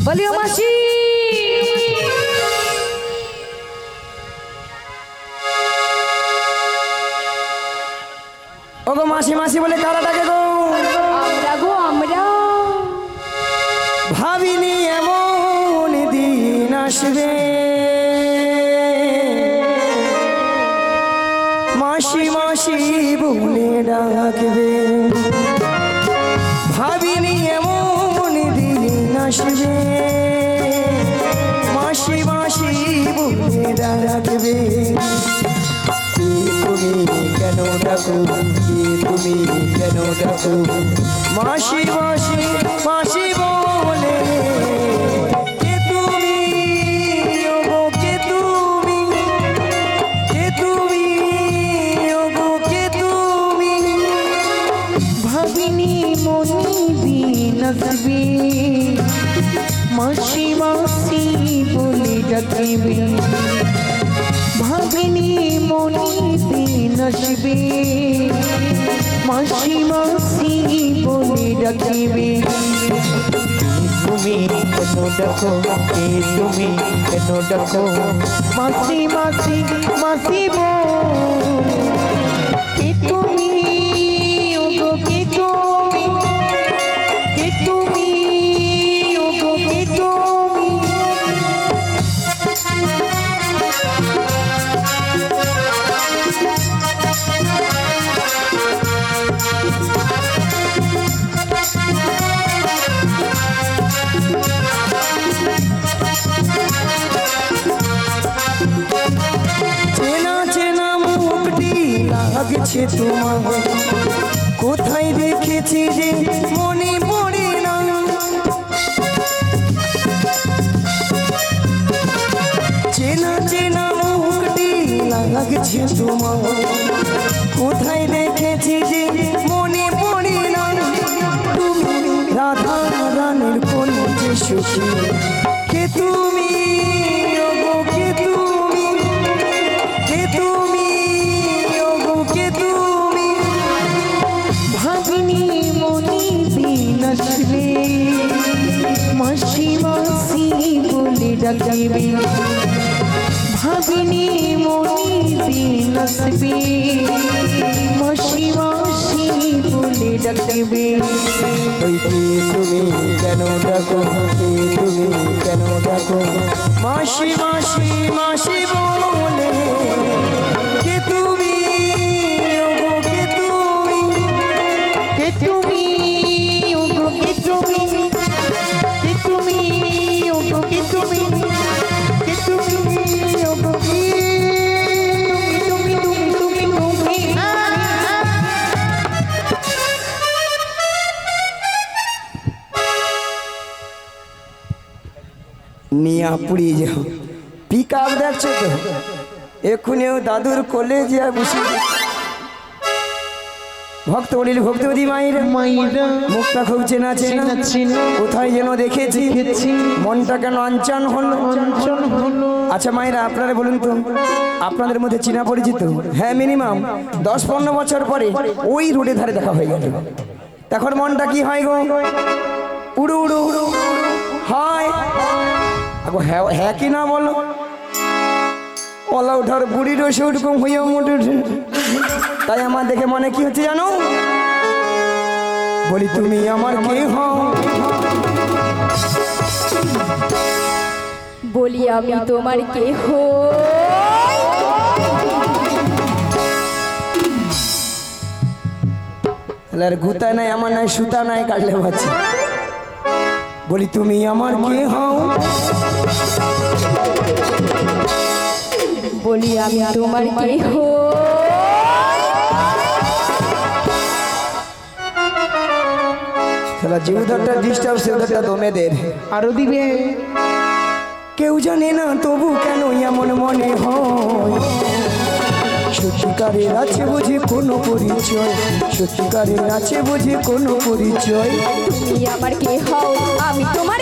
বলিও মাসি। ওগো মাসি মাসি বলে কারা ডাকে গো? আমরা গো আমরা। ভাবিনি এমন দিন আসবে, মাসি মাসি বলে ডাকবে। ভাবিনি এমন দিন আসবে, মাসি মাসি বলে ডাকবে। তুমি কেন ডাকো, তুমি কেন ডাকো, মাসি মাসি মাসি বলে। কে তুমি ওগো, কে তুমি, কে তুমি ওগো, কে তুমি। ভাবিনি মনি দিন আসবে, মাসি মাসি বলে ডাকবে। ভাবিনি মনি দিন আসবে, মাসি মাসি বলে ডাকবে। তুমি কেন ডাকো, তুমি কেন ডাকো, মাসি মাসি মাসি কে তুমি ওগো, কে তুমি, কে তুমি ওগো, কে তুমি। চেনা চেনা মুখটি লাগছে তোমার, কোথায় দেখেছি যে মনে পড়ে না। চেনা চেনা মুখটি লাগছে তোমার, কোথায় দেখেছি যে মনে পড়ে না। তুমি রাধা রানীর কোন যে সুখী, কে তুমি ওগো, কে তুমি, কে তুমি ওগো, কে তুমি। ভাবিনি মনি দিন আসবে, মাসি মাসি বলে ডাকবে। ভাবিনি মনি দিন আসবে, মাসি মাসি বলে ডাকবে। ওই কে তুমি কেন ডাকো, কে তুমি কেন ডাকো, মাসি মাসি মাসি বলে। কে তুমি ওগো, কে তুমি, কে তুমি ওগো, কে তুমি, কে তুমি ওগো, কে তুমি, কে তুমি ওগো, কে তুমি, তুমি তুমি তুমি। নিয়া পুড়িয়ে যাও। পিক আপ দেখছো তো, এক্ষুনিও দাদুর কোলে যে বসে। ভক্ত বলিল ভক্তিবতী মায়ের মাইরা মুখটা খুব চেনা চেনা, চেনা চেনা, কোথায় যেন দেখেছি, দেখেছি, মনটা কেন আনচান হলো। অঞ্চল হলো। আচ্ছা মায়েরা, আপনারা বলুন তো, আপনাদের মধ্যে চেনা পরিচিত? হ্যাঁ, মিনিমাম 10-15 বছর পরে ওই রোডে ধারে দেখা হয়ে গেল। এখন মনটা কি হয় গো? উড়ু উড়ু উড়ু হয়। আগো হ্যাঁ হ্যাঁ কি না বলো? ওলা উঠার বুড়ির ওষে ওরকম হয়ে মোটে। তাই আমার দেখে মনে কি হচ্ছে জানো? বলি তুমি আমার কে হও? বলি আমি তোমার কেহ। আর গুতা নাই, আমার নাই সুতা নাই, কাটলে বাচ্চা। বলি তুমি আমার কে হও? বলি আমি তোমার কেহ। সালা জিউদারটা ডিস্টার্ব, সেউদারটা দমেদের। আরো দিবে। কেউ জানে না তবু কেন এমন মনে হয়। সত্যিকারের আছে বুঝে কোনো পরিচয়, সত্যিকারের আছে বুঝে কোনো পরিচয়। তুমি আমার কে হও, আমি তোমার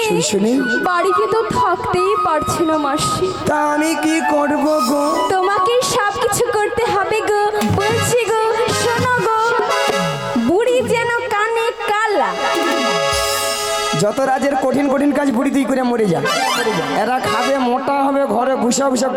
শুনি। বাড়িতে তো থাকতেই পারছি না মাসি। তা আমি কি করব গো? তোমাকে সব কিছু করতে হবে গো, বলছি গো, শোনো গো। বুড়ি যেন কানে কালা। যত রাজের কঠিন কঠিন কাজ বুড়ি তুই করে মরে যা। এরা খাবে, মোটা হবে, ঘরে ঘুষা ঘুষা